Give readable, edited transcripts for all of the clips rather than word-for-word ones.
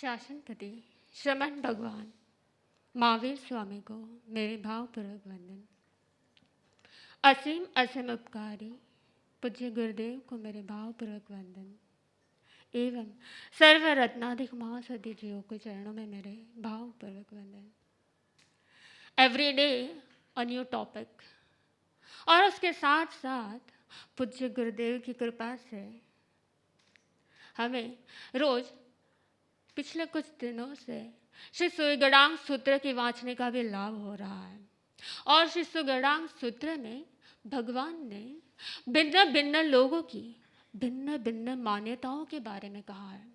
शासनपति श्रमण भगवान महावीर स्वामी को मेरे भावपूर्वक वंदन। असीम असीम उपकारी पूज्य गुरुदेव को मेरे भावपूर्वक वंदन एवं सर्व रत्नाधिक महासती जियों के चरणों में मेरे भावपूर्वक वंदन। Every day a new topic और उसके साथ साथ पूज्य गुरुदेव की कृपा से हमें रोज पिछले कुछ दिनों से श्री सुगडांग सूत्र की वाचने का भी लाभ हो रहा है। और श्री सुगडांग सूत्र में भगवान ने भिन्न भिन्न लोगों की भिन्न भिन्न मान्यताओं के बारे में कहा है।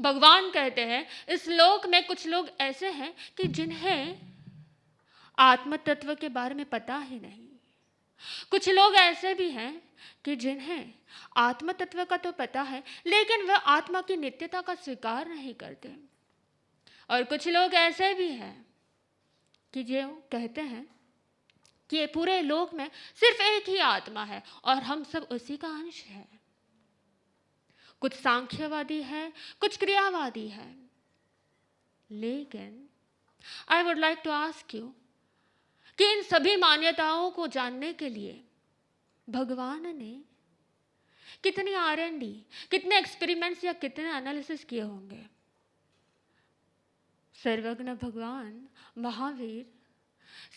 भगवान कहते हैं इस लोक में कुछ लोग ऐसे हैं कि जिन्हें आत्म तत्व के बारे में पता ही नहीं। कुछ लोग ऐसे भी हैं कि जिन्हें आत्म तत्व का तो पता है लेकिन वह आत्मा की नित्यता का स्वीकार नहीं करते। और कुछ लोग ऐसे भी हैं कि जो कहते हैं कि ये पूरे लोक में सिर्फ एक ही आत्मा है और हम सब उसी का अंश है। कुछ सांख्यवादी है, कुछ क्रियावादी है। लेकिन I would like to ask you कि इन सभी मान्यताओं को जानने के लिए भगवान ने कितनी R&D, कितने एक्सपेरिमेंट्स या कितने एनालिसिस किए होंगे। सर्वज्ञ भगवान महावीर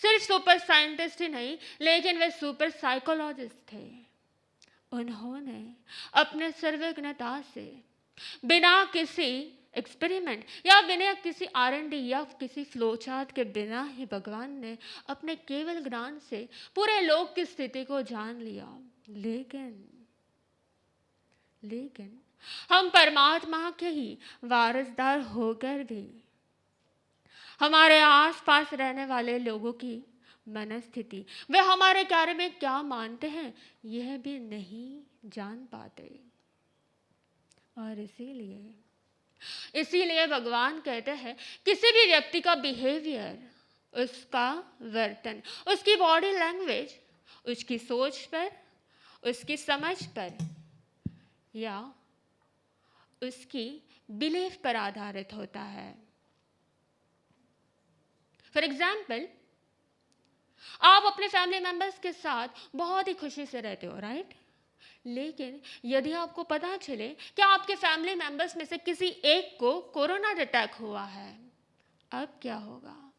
सिर्फ सुपर साइंटिस्ट ही नहीं लेकिन वे सुपर साइकोलॉजिस्ट थे। उन्होंने अपने सर्वज्ञता से बिना किसी एक्सपेरिमेंट या बिना किसी R&D या किसी फ्लो चार्ट के बिना ही भगवान ने अपने केवल ज्ञान से पूरे लोक की स्थिति को जान लिया। लेकिन हम परमात्मा के ही वारसदार होकर भी हमारे आसपास रहने वाले लोगों की मनस्थिति, वे हमारे कार्य में क्या मानते हैं, यह भी नहीं जान पाते। और इसीलिए भगवान कहते हैं किसी भी व्यक्ति का बिहेवियर, उसका वर्तन, उसकी बॉडी लैंग्वेज, उसकी सोच पर, उसकी समझ पर या उसकी बिलीफ पर आधारित होता है। फॉर एग्जाम्पल, आप अपने फैमिली मेंबर्स के साथ बहुत ही खुशी से रहते हो, राइट? लेकिन यदि आपको पता चले कि आपके फैमिली मेंबर्स में से किसी एक को कोरोना अटैक हुआ है, अब क्या होगा?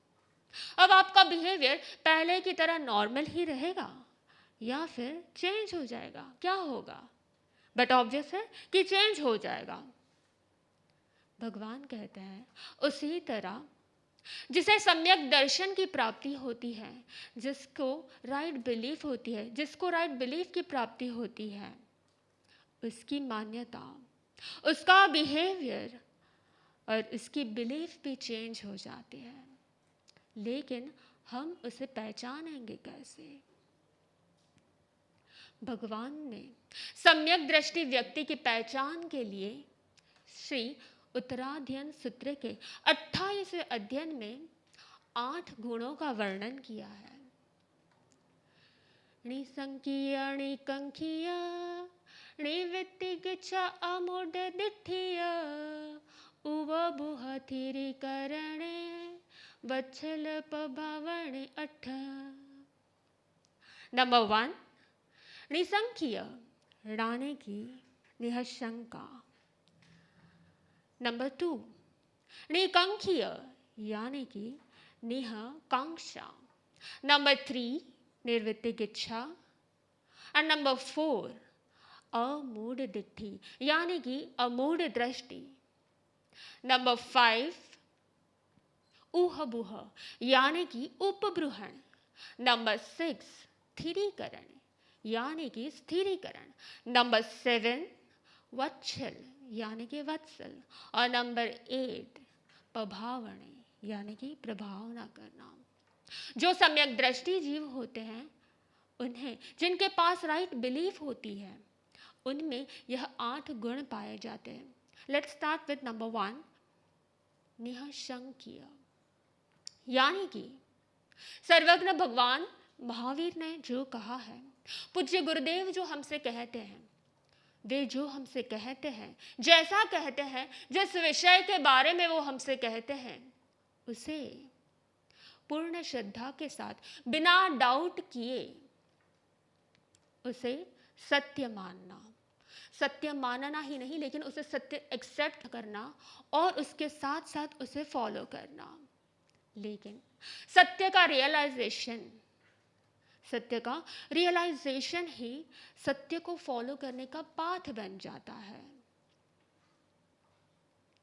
अब आपका बिहेवियर पहले की तरह नॉर्मल ही रहेगा या फिर चेंज हो जाएगा? क्या होगा? बट ऑब्वियस है कि चेंज हो जाएगा। भगवान कहते हैं उसी तरह जिसे सम्यक दर्शन की प्राप्ति होती है, जिसको राइट बिलीफ होती है, जिसको राइट बिलीफ की प्राप्ति होती है, उसकी मान्यता, उसका बिहेवियर और उसकी बिलीफ भी चेंज हो जाती है। लेकिन हम उसे पहचानेंगे कैसे? भगवान ने सम्यक दृष्टि व्यक्ति की पहचान के लिए श्री उत्तराध्ययन सूत्र के 28वें अध्ययन में 8 गुणों का वर्णन किया है। निसंकीय, निकंकीय, निवृत्तिगिच्छ अमूढ़ दिठ्ठीय, उवबुह थिरीकरणे, वत्सल पभावणे अठ। नंबर 1, निसंकीय, राणे की निःशंका। नंबर 2, निकंकीय यानी कि निःकांक्षा। नंबर 3, निर्वृत्तिगिच्छा। एंड नंबर 4, अमूढ़ दिट्ठी यानी कि अमूढ़ दृष्टि। नंबर 5, ऊहबुह यानी कि उपब्रूहण। नंबर 6, स्थिरीकरण यानी कि स्थिरीकरण। नंबर 7, वत्सल यानी कि वत्सल। और नंबर 8, प्रभावणे यानी कि प्रभाव न करना। जो सम्यक दृष्टि जीव होते हैं, उन्हें, जिनके पास राइट बिलीफ होती है, उनमें यह 8 गुण पाए जाते हैं। लेट्स स्टार्ट विद नंबर 1, निःशंकीय यानी कि सर्वज्ञ भगवान महावीर ने जो कहा है, पूज्य गुरुदेव जो हमसे कहते हैं वे जो हमसे कहते हैं, जैसा कहते हैं, जिस विषय के बारे में वो हमसे कहते हैं, उसे पूर्ण श्रद्धा के साथ बिना डाउट किए उसे सत्य मानना, सत्य मानना ही नहीं लेकिन उसे सत्य एक्सेप्ट करना और उसके साथ साथ उसे फॉलो करना। लेकिन सत्य का रियलाइजेशन ही सत्य को फॉलो करने का पाथ बन जाता है।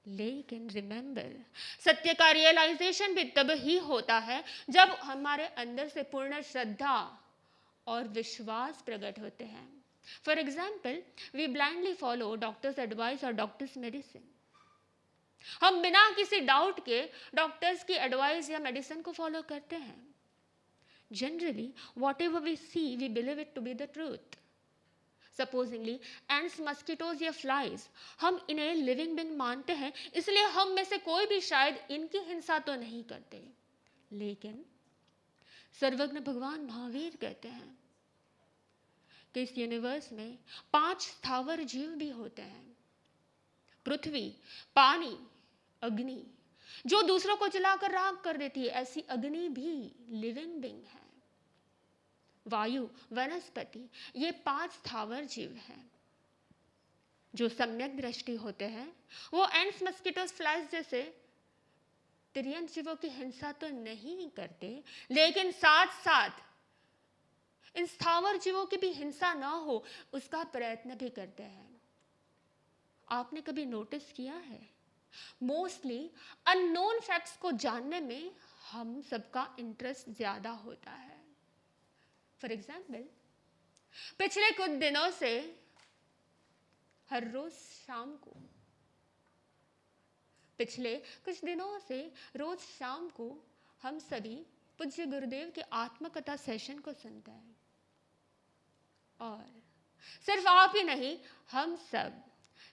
लेकिन रिमेंबर, सत्य का रियलाइजेशन भी तब ही होता है जब हमारे अंदर से पूर्ण श्रद्धा और विश्वास प्रकट होते हैं। For example, we blindly follow doctors advice और डॉक्टर्स मेडिसिन। हम बिना किसी डाउट के डॉक्टर्स की एडवाइस या मेडिसिन को फॉलो करते हैं। Generally whatever we see we believe it to be the truth. Supposingly ants, mosquitoes या फ्लाइज, हम इन्हें लिविंग बीइंग मानते हैं, इसलिए हम में से कोई भी शायद इनकी हिंसा तो नहीं करते। लेकिन सर्वज्ञ भगवान महावीर कहते हैं कि इस यूनिवर्स में 5 स्थावर जीव भी होते हैं। पृथ्वी, पानी, अग्नि, जो दूसरों को जलाकर राख कर देती है, ऐसी अग्नि भी लिविंग बीइंग है। वायु, वनस्पति, ये 5 स्थावर जीव हैं जो सम्यक दृष्टि होते हैं। वो एंड्स, मस्किटोस, फ्लाइज जैसे तिर्यक जीवों की हिंसा तो नहीं करते, लेकिन साथ साथ इन स्थावर जीवों की भी हिंसा ना हो उसका प्रयत्न भी करते हैं। आपने कभी नोटिस किया है, मोस्टली अननोन फैक्ट्स को जानने में हम सबका इंटरेस्ट ज्यादा होता है। फॉर एग्जाम्पल, पिछले कुछ दिनों से हर रोज शाम को हम सभी पूज्य गुरुदेव के आत्मकथा सेशन को सुनते हैं। और सिर्फ आप ही नहीं, हम सब,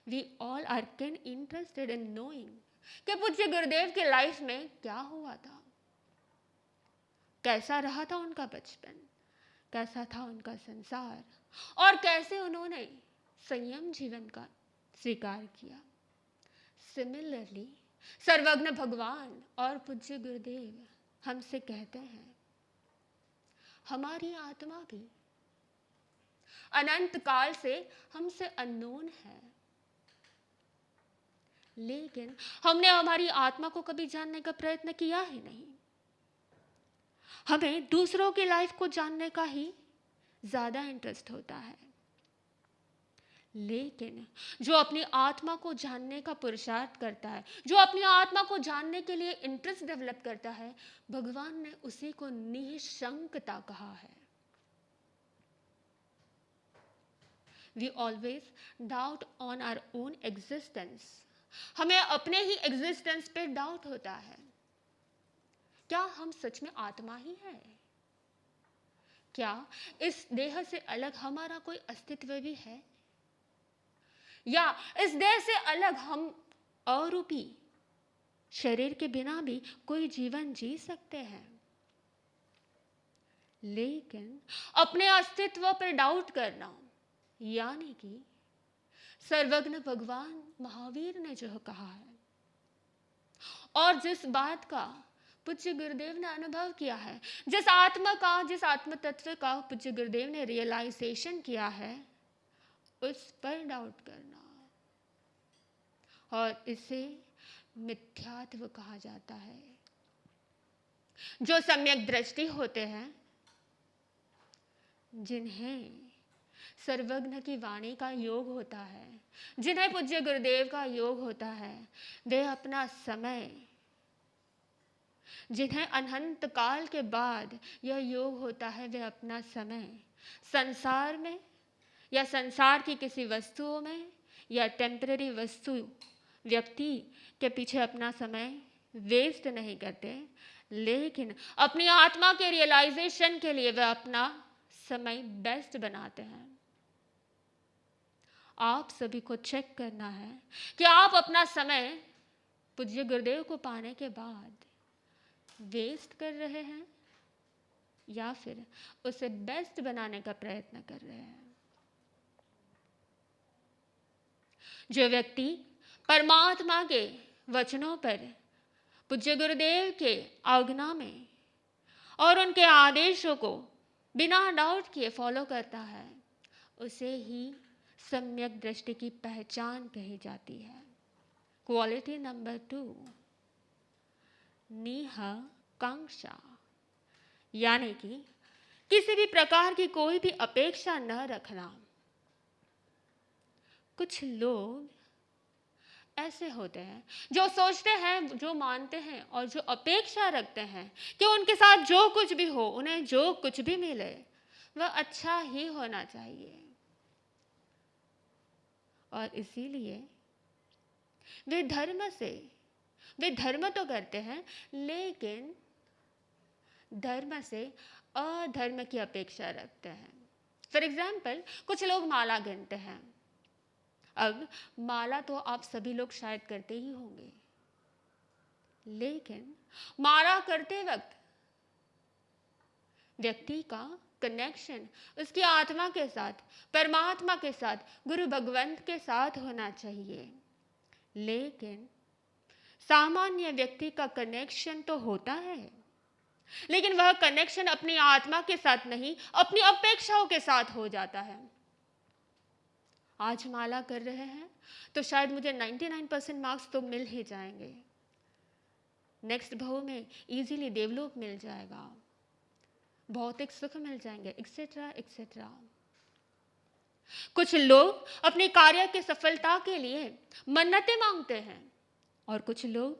we all are can interested in knowing कि पूज्य गुरुदेव के लाइफ में क्या हुआ था, कैसा रहा था उनका बचपन, कैसा था उनका संसार, और कैसे उन्होंने संयम जीवन का स्वीकार किया। सिमिलरली सर्वज्ञ भगवान और पूज्य गुरुदेव हमसे कहते हैं, हमारी आत्मा भी अनंत काल से हमसे अननोन है, लेकिन हमने हमारी आत्मा को कभी जानने का प्रयत्न किया ही नहीं। हमें दूसरों की लाइफ को जानने का ही ज्यादा इंटरेस्ट होता है। लेकिन जो अपनी आत्मा को जानने का पुरुषार्थ करता है, जो अपनी आत्मा को जानने के लिए इंटरेस्ट डेवलप करता है, भगवान ने उसी को निशंकता कहा है। We always doubt on our own existence. हमें अपने ही एग्जिस्टेंस पे डाउट होता है। क्या हम सच में आत्मा ही है? क्या इस देह से अलग हमारा कोई अस्तित्व भी है? या इस देह से अलग हम अरूपी शरीर के बिना भी कोई जीवन जी सकते हैं? लेकिन अपने अस्तित्व पर डाउट करना, यानी कि सर्वज्ञ भगवान महावीर ने जो कहा है और जिस बात का पूज्य गुरुदेव ने अनुभव किया है, जिस आत्म तत्व का पूज्य गुरुदेव ने रियलाइजेशन किया है, उस पर डाउट करना, और इसे मिथ्यात्व कहा जाता है। जो सम्यक दृष्टि होते हैं, जिन्हें सर्वज्ञ की वाणी का योग होता है, जिन्हें पूज्य गुरुदेव का योग होता है, वे अपना समय, जिन्हें अनंत काल के बाद यह योग होता है, वे अपना समय संसार में या संसार की किसी वस्तुओं में या टेम्पररी वस्तु व्यक्ति के पीछे अपना समय वेस्ट नहीं करते, लेकिन अपनी आत्मा के रियलाइजेशन के लिए वे अपना समय बेस्ट बनाते हैं। आप सभी को चेक करना है कि आप अपना समय पूज्य गुरुदेव को पाने के बाद वेस्ट कर रहे हैं या फिर उसे बेस्ट बनाने का प्रयत्न कर रहे हैं। जो व्यक्ति परमात्मा के वचनों पर, पूज्य गुरुदेव के आज्ञा में और उनके आदेशों को बिना डाउट किए फॉलो करता है, उसे ही सम्यक दृष्टि की पहचान कही जाती है। क्वालिटी नंबर 2, निहकांक्षा, यानी कि किसी भी प्रकार की कोई भी अपेक्षा न रखना। कुछ लोग ऐसे होते हैं जो सोचते हैं, जो मानते हैं और जो अपेक्षा रखते हैं कि उनके साथ जो कुछ भी हो, उन्हें जो कुछ भी मिले वह अच्छा ही होना चाहिए, और इसीलिए वे धर्म तो करते हैं लेकिन धर्म से अधर्म की अपेक्षा रखते हैं। फॉर एग्जाम्पल, कुछ लोग माला गिनते हैं। अब माला तो आप सभी लोग शायद करते ही होंगे, लेकिन माला करते वक्त व्यक्ति का कनेक्शन उसकी आत्मा के साथ, परमात्मा के साथ, गुरु भगवंत के साथ होना चाहिए। लेकिन सामान्य व्यक्ति का कनेक्शन तो होता है, लेकिन वह कनेक्शन अपनी आत्मा के साथ नहीं, अपनी अपेक्षाओं के साथ हो जाता है। आज माला कर रहे हैं तो शायद मुझे 99% मार्क्स तो मिल ही जाएंगे, नेक्स्ट भाव में इजीली देवलोक मिल जाएगा, भौतिक सुख मिल जाएंगे, एक्सेट्रा एक्सेट्रा। कुछ लोग अपने कार्य की सफलता के लिए मन्नतें मांगते हैं, और कुछ लोग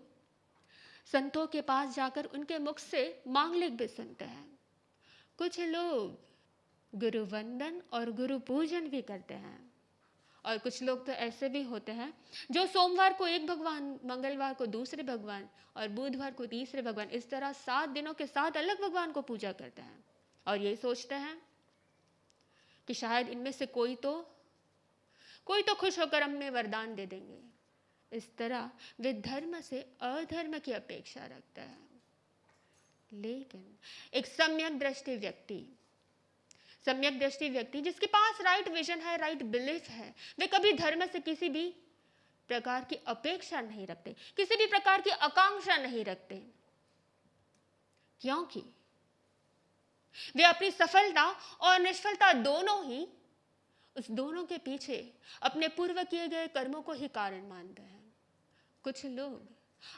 संतों के पास जाकर उनके मुख से मांगलिक भी सुनते हैं। कुछ लोग गुरु वंदन और गुरु पूजन भी करते हैं, और कुछ लोग तो ऐसे भी होते हैं जो सोमवार को एक भगवान, मंगलवार को दूसरे भगवान और बुधवार को तीसरे भगवान, इस तरह 7 दिनों के 7 अलग भगवान को पूजा करते हैं, और ये सोचते हैं कि शायद इनमें से कोई तो खुश होकर हमें वरदान दे देंगे। इस तरह वे धर्म से अधर्म की अपेक्षा रखते हैं। लेकिन एक सम्यक दृष्टि व्यक्ति जिसके पास राइट विजन है, राइट बिलीफ है, वे कभी धर्म से किसी भी प्रकार की अपेक्षा नहीं रखते, किसी भी प्रकार की आकांक्षा नहीं रखते, क्योंकि वे अपनी सफलता और निष्फलता उस दोनों के पीछे अपने पूर्व किए गए कर्मों को ही कारण मानते हैं। कुछ लोग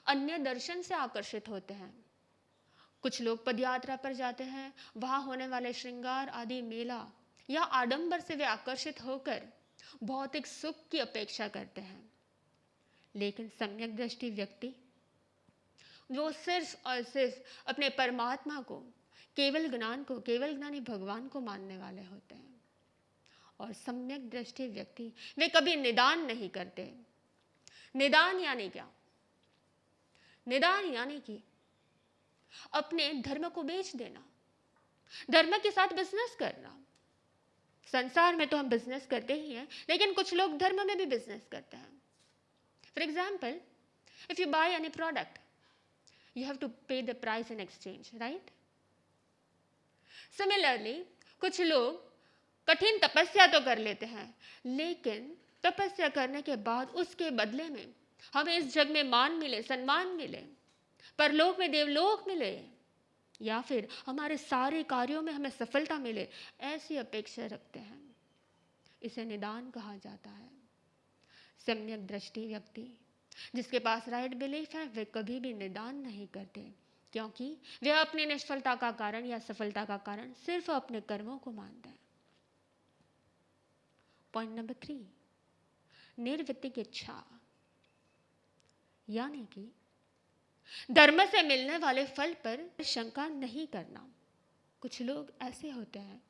अन्य दर्शन से आकर्षित होते हैं, कुछ लोग पदयात्रा पर जाते हैं, वहां होने वाले श्रृंगार आदि मेला या आडंबर से वे आकर्षित होकर भौतिक सुख की अपेक्षा करते हैं। लेकिन सम्यक दृष्टि व्यक्ति वो सिर्फ और सिर्फ अपने परमात्मा को, केवल ज्ञानी भगवान को मानने वाले होते हैं। और सम्यक दृष्टि व्यक्ति वे कभी निदान नहीं करते। निदान यानी क्या? निदान यानी कि अपने धर्म को बेच देना, धर्म के साथ बिजनेस करना। संसार में तो हम बिजनेस करते ही हैं, लेकिन कुछ लोग धर्म में भी बिजनेस करते हैं। For example, if you by any product, you have to pay the price in exchange, right? Similarly, कुछ लोग कठिन तपस्या तो कर लेते हैं, लेकिन तपस्या करने के बाद उसके बदले में हमें इस जग में मान मिले, सम्मान मिले, परलोक में देवलोक मिले, या फिर हमारे सारे कार्यों में हमें सफलता मिले, ऐसी अपेक्षा रखते हैं। इसे निदान कहा जाता है। सम्यक दृष्टि व्यक्ति जिसके पास राइट बिलीफ है, वे कभी भी निदान नहीं करते, क्योंकि वे अपनी निष्फलता का कारण या सफलता का कारण सिर्फ अपने कर्मों को मानते हैं। पॉइंट नंबर 3, निर्वृत्तिक इच्छा, यानी कि धर्म से मिलने वाले फल पर शंका नहीं करना। कुछ लोग ऐसे होते हैं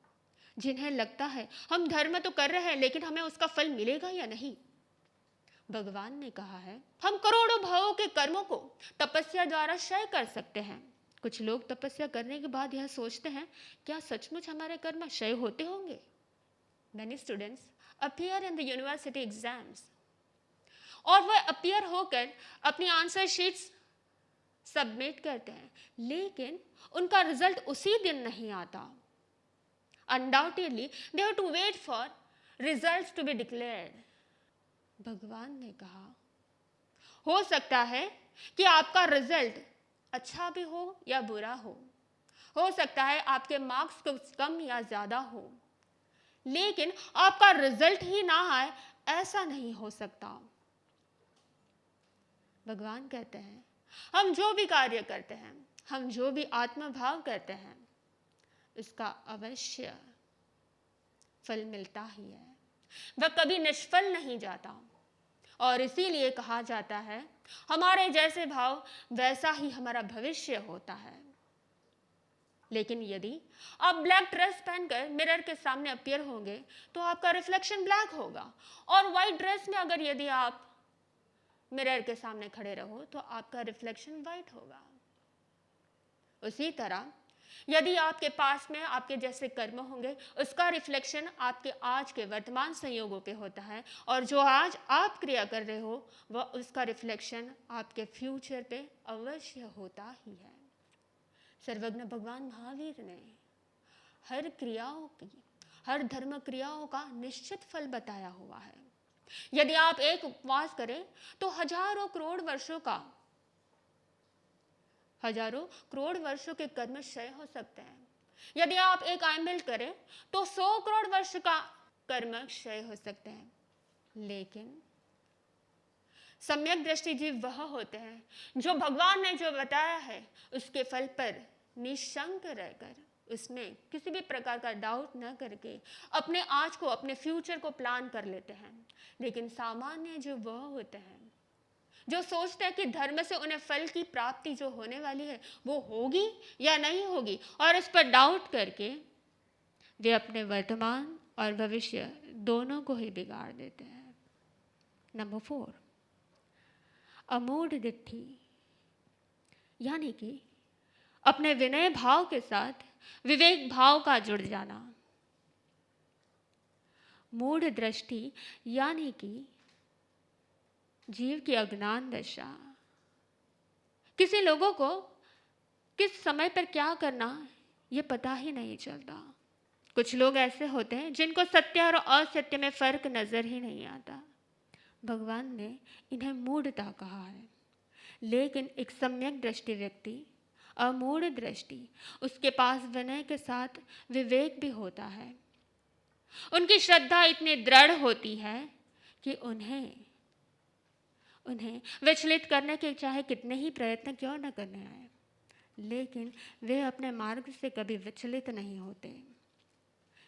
जिन्हें लगता है हम धर्म तो कर रहे हैं, लेकिन हमें उसका फल मिलेगा या नहीं। भगवान ने कहा है हम करोड़ों भावों के कर्मों को तपस्या द्वारा क्षय कर सकते हैं। कुछ लोग तपस्या करने के बाद यह सोचते हैं, क्या सचमुच हमारे कर्म क्षय होते होंगे? Many students appear in the university exams, और वह अपीयर होकर अपनी आंसर शीट्स सबमिट करते हैं, लेकिन उनका रिजल्ट उसी दिन नहीं आता। Undoubtedly, they have to wait for results to be declared. भगवान ने कहा, हो सकता है कि आपका रिजल्ट अच्छा भी हो या बुरा हो सकता है आपके मार्क्स कुछ कम या ज़्यादा हो, लेकिन आपका रिजल्ट ही ना आए ऐसा नहीं हो सकता। भगवान कहते हैं, हम जो भी कार्य करते हैं, हम जो भी आत्मभाव करते हैं, इसका अवश्य फल मिलता ही है, वह कभी निष्फल नहीं जाता। और इसीलिए कहा जाता है, हमारे जैसे भाव वैसा ही हमारा भविष्य होता है। लेकिन यदि आप ब्लैक ड्रेस पहनकर मिरर के सामने अपीयर होंगे तो आपका रिफ्लेक्शन ब्लैक होगा, और वाइट ड्रेस में अगर यदि आप मिरर के सामने खड़े रहो तो आपका रिफ्लेक्शन वाइट होगा। उसी तरह यदि आपके पास में आपके जैसे कर्म होंगे, उसका रिफ्लेक्शन आपके आज के वर्तमान संयोगों पे होता है, और जो आज आप क्रिया कर रहे हो वह उसका रिफ्लेक्शन आपके फ्यूचर पे अवश्य होता ही है। सर्वज्ञ भगवान महावीर ने हर क्रियाओं की, हर धर्म क्रियाओं का निश्चित फल बताया हुआ है। यदि आप एक उपवास करें तो हजारों करोड़ वर्षों के कर्म क्षय हो सकते हैं। यदि आप एक आयमिल करें तो 100 करोड़ वर्ष का कर्म क्षय हो सकते हैं। लेकिन सम्यक दृष्टि जीव वह होते हैं जो भगवान ने जो बताया है उसके फल पर निशंक रहकर, उसमें किसी भी प्रकार का डाउट न करके अपने आज को, अपने फ्यूचर को प्लान कर लेते हैं। लेकिन सामान्य जो वह होते हैं जो सोचते हैं कि धर्म से उन्हें फल की प्राप्ति जो होने वाली है वो होगी या नहीं होगी, और इस पर डाउट करके वे अपने वर्तमान और भविष्य दोनों को ही बिगाड़ देते हैं। नंबर 4, अमूढ़ दिट्ठी, यानी कि अपने विनय भाव के साथ विवेक भाव का जुड़ जाना। मूढ़ दृष्टि यानी कि जीव की अज्ञान दशा। किसी लोगों को किस समय पर क्या करना ये पता ही नहीं चलता। कुछ लोग ऐसे होते हैं जिनको सत्य और असत्य में फर्क नजर ही नहीं आता। भगवान ने इन्हें मूढ़ता कहा है। लेकिन एक सम्यक दृष्टि व्यक्ति, अमूढ़ दृष्टि, उसके पास विनय के साथ विवेक भी होता है। उनकी श्रद्धा इतनी दृढ़ होती है कि उन्हें विचलित करने के चाहे कितने ही प्रयत्न क्यों न करने आए, लेकिन वे अपने मार्ग से कभी विचलित नहीं होते।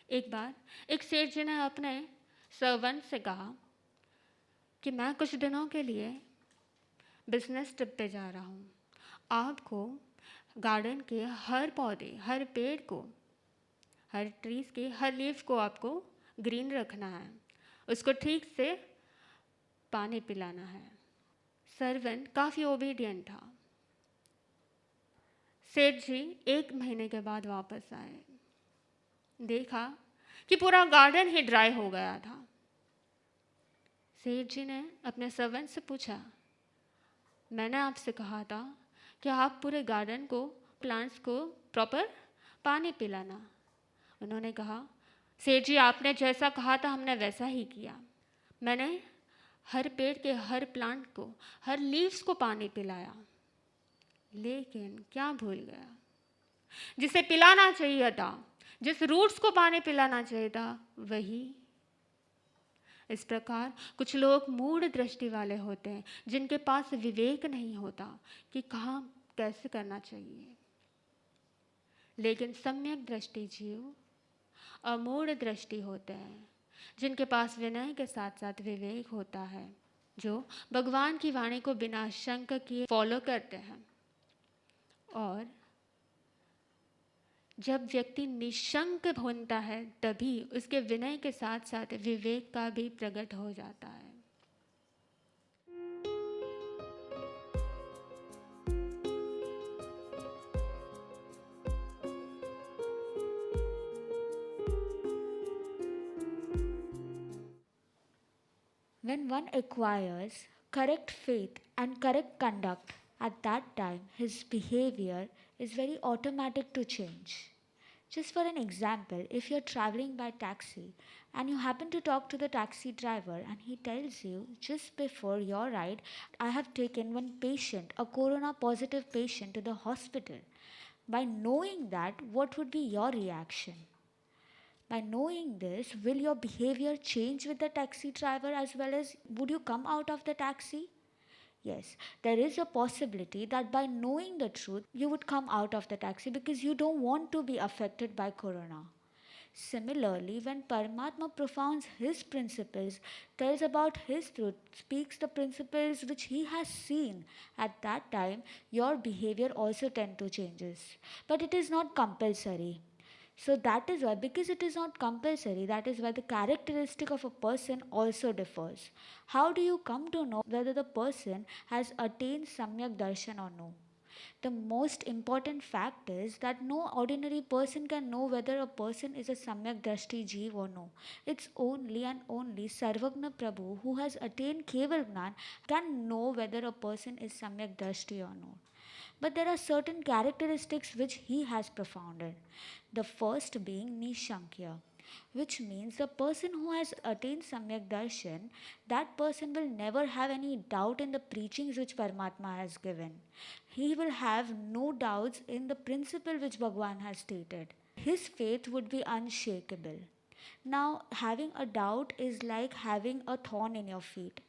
एक बार एक सेठ जी ने अपने सर्वेंट से कहा कि मैं कुछ दिनों के लिए बिजनेस ट्रिप पे जा रहा हूँ। आपको गार्डन के हर पौधे, हर पेड़ को, हर ट्रीज के हर लीफ को आपको ग्रीन रखना है, उसको ठीक से पानी पिलाना है। सर्वेंट काफ़ी ओबीडियंट था। सेठ जी 1 महीने के बाद वापस आए। देखा कि पूरा गार्डन ही ड्राई हो गया था। सेठ जी ने अपने सर्वेंट से पूछा, मैंने आपसे कहा था कि आप पूरे गार्डन को, प्लांट्स को प्रॉपर पानी पिलाना। उन्होंने कहा, सेठ जी आपने जैसा कहा था हमने वैसा ही किया। मैंने हर पेड़ के हर प्लांट को, हर लीव्स को पानी पिलाया, लेकिन क्या भूल गया, जिसे पिलाना चाहिए था, जिस रूट्स को पानी पिलाना चाहिए था वही। इस प्रकार कुछ लोग मूढ़ दृष्टि वाले होते हैं जिनके पास विवेक नहीं होता कि कहाँ कैसे करना चाहिए। लेकिन सम्यक दृष्टि जीव अमूढ़ दृष्टि होते हैं जिनके पास विनय के साथ साथ विवेक होता है, जो भगवान की वाणी को बिना शंक किए फॉलो करते हैं। और जब व्यक्ति निशंक बनता है तभी उसके विनय के साथ साथ विवेक का भी प्रकट हो जाता है। When one acquires correct faith and correct conduct, at that time his behavior is very automatic to change. Just for an example, if you're traveling by taxi and you happen to talk to the taxi driver and he tells you just before your ride, I have taken one patient, a corona positive patient, to the hospital. By knowing that, what would be your reaction? By knowing this, will your behavior change with the taxi driver as well as would you come out of the taxi? Yes, there is a possibility that by knowing the truth, you would come out of the taxi because you don't want to be affected by corona. Similarly, when Paramatma profounds his principles, tells about his truth, speaks the principles which he has seen, at that time your behavior also tend to changes. But it is not compulsory. So that is why, because it is not compulsory, that is why the characteristic of a person also differs. How do you come to know whether the person has attained Samyak Darshan or no? The most important fact is that no ordinary person can know whether a person is a Samyak Drashti Jeev or no. It's only and only Sarvagna Prabhu who has attained Keval Gnan can know whether a person is Samyak Drashti or no. But there are certain characteristics which he has propounded. The first being Nishankya, which means the person who has attained Samyak Darshan, that person will never have any doubt in the preachings which Paramatma has given. He will have no doubts in the principle which Bhagwan has stated. His faith would be unshakable. Now, having a doubt is like having a thorn in your feet.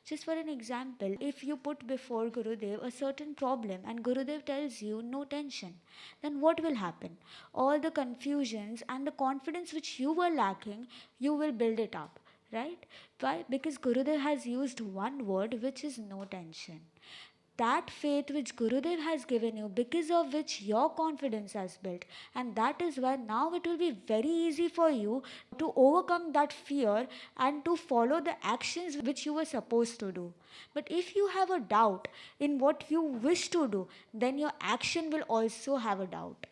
Just for an example, if you put before Gurudev a certain problem and Gurudev tells you no tension, then what will happen? All the confusions and the confidence which you were lacking, you will build it up, right? Why? Because Gurudev has used one word which is no tension. That faith which Gurudev has given you, because of which your confidence has built, and that is why now it will be very easy for you to overcome that fear and to follow the actions which you were supposed to do. But if you have a doubt in what you wish to do, then your action will also have a doubt.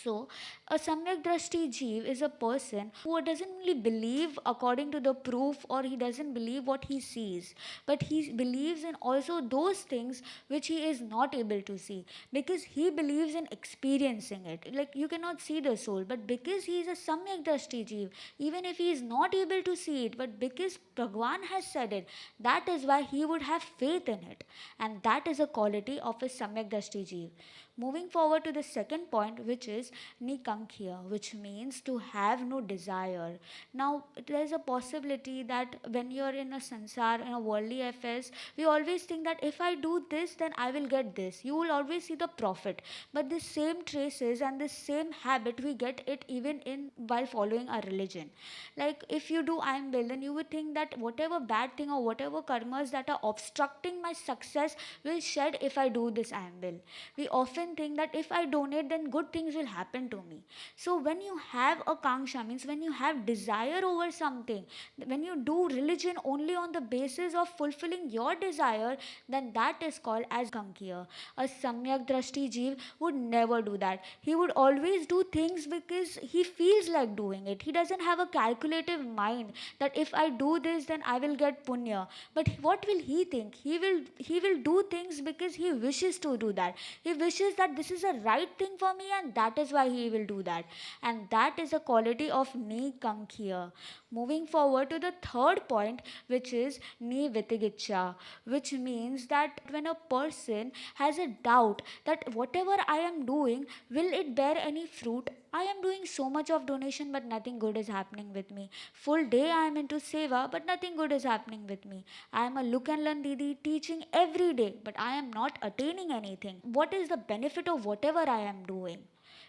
So, a Samyak Drashti Jeev is a person who doesn't only believe according to the proof or he doesn't believe what he sees, but he believes in also those things which he is not able to see because he believes in experiencing it. Like you cannot see the soul, but because he is a Samyak Drashti Jeev, even if he is not able to see it, but because Bhagwan has said it, that is why he would have faith in it. And that is a quality of a Samyak Drashti Jeev. Moving forward to the second point, which is Nikankhya, which means to have no desire. Now, there is a possibility that when you are in a sansar, in a worldly affairs, we always think that if I do this, then I will get this. You will always see the profit. But the same traces and the same habit, we get it even in while following our religion. Like if you do I am well, then you would think that whatever bad thing or whatever karmas that are obstructing my success will shed if I do this I am well. We often think that if I donate, then good things will happen to me. So when you have a kanksha, means when you have desire over something, when you do religion only on the basis of fulfilling your desire, then that is called as kankya. A samyak drashti jeev would never do that. He would always do things because he feels like doing it. He doesn't have a calculative mind that if I do this, then I will get punya. But what will he think? He will do things because he wishes to do that. He wishes that this is a right thing for me, and that is why he will do that. And that is a quality of ni kankhiya. Moving forward to the third point, which is ni vitigicha, which means that when a person has a doubt that whatever I am doing, will it bear any fruit? I am doing so much of donation, but nothing good is happening with me. Full day I am into seva, but nothing good is happening with me. I am a look and learn Didi teaching every day, but I am not attaining anything. What is the benefit of whatever I am doing?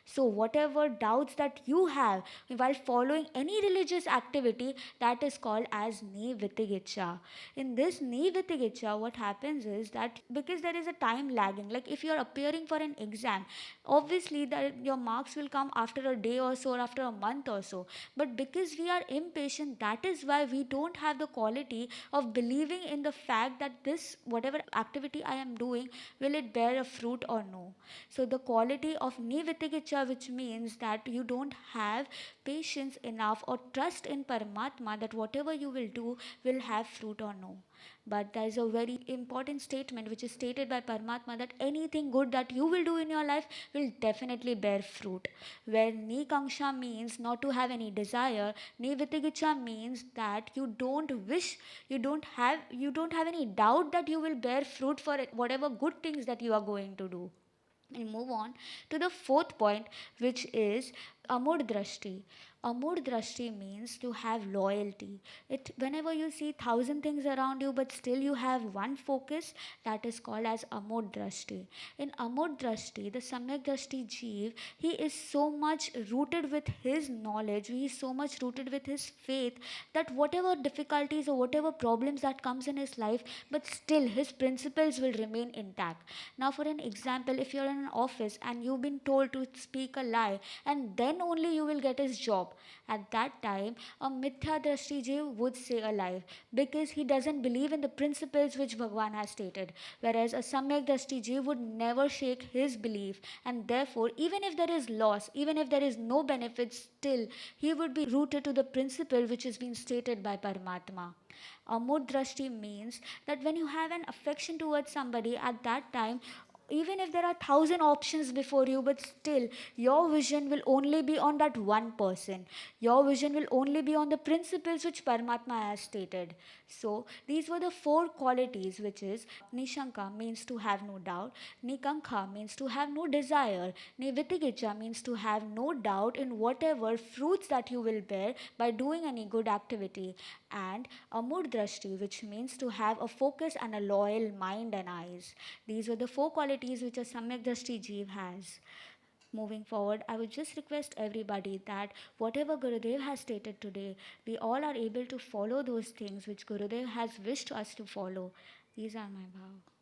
So, whatever doubts that you have while following any religious activity, that is called as Nivitigicha. In this Nivitigicha, what happens is that because there is a time lagging, like if you are appearing for an exam, obviously that your marks will come after a day or so or after a month or so. But because we are impatient, that is why we don't have the quality of believing in the fact that this whatever activity I am doing, will it bear a fruit or no. So the quality of Nivitigicha Vitikicha, which means that you don't have patience enough or trust in Paramatma that whatever you will do will have fruit or no. But there is a very important statement which is stated by Paramatma that anything good that you will do in your life will definitely bear fruit. Where Nikanksha means not to have any desire, Nivitigicha means that you don't wish, you don't have any doubt that you will bear fruit for whatever good things that you are going to do. And move on to the fourth point, which is Amur Drashti. Amur Drashti means to have loyalty. It whenever you see thousand things around you, but still you have one focus, that is called as Amur Drashti. In Amur Drashti, the Samyak Drashti Jeev, he is so much rooted with his knowledge, he is so much rooted with his faith that whatever difficulties or whatever problems that comes in his life, but still his principles will remain intact. Now, for an example, if you're in an office and you've been told to speak a lie, and then only you will get his job, at that time, a Mithya Drashti would say a lie because he doesn't believe in the principles which Bhagwan has stated. Whereas a Samyak Drashti would never shake his belief, and therefore, even if there is loss, even if there is no benefit, still he would be rooted to the principle which has been stated by Paramatma. Amur Drashti means that when you have an affection towards somebody at that time, even if there are thousand options before you, but still your vision will only be on that one person. Your vision will only be on the principles which Paramatma has stated. So these were the four qualities, which is Nishanka means to have no doubt, Nikankha means to have no desire, Nivitigicha means to have no doubt in whatever fruits that you will bear by doing any good activity, and Amur Drashti, which means to have a focus and a loyal mind and eyes. These were the four qualities which a Samyak Drashti Jeev has. Moving forward, I would just request everybody that whatever Gurudev has stated today, we all are able to follow those things which Gurudev has wished us to follow. These are my vow.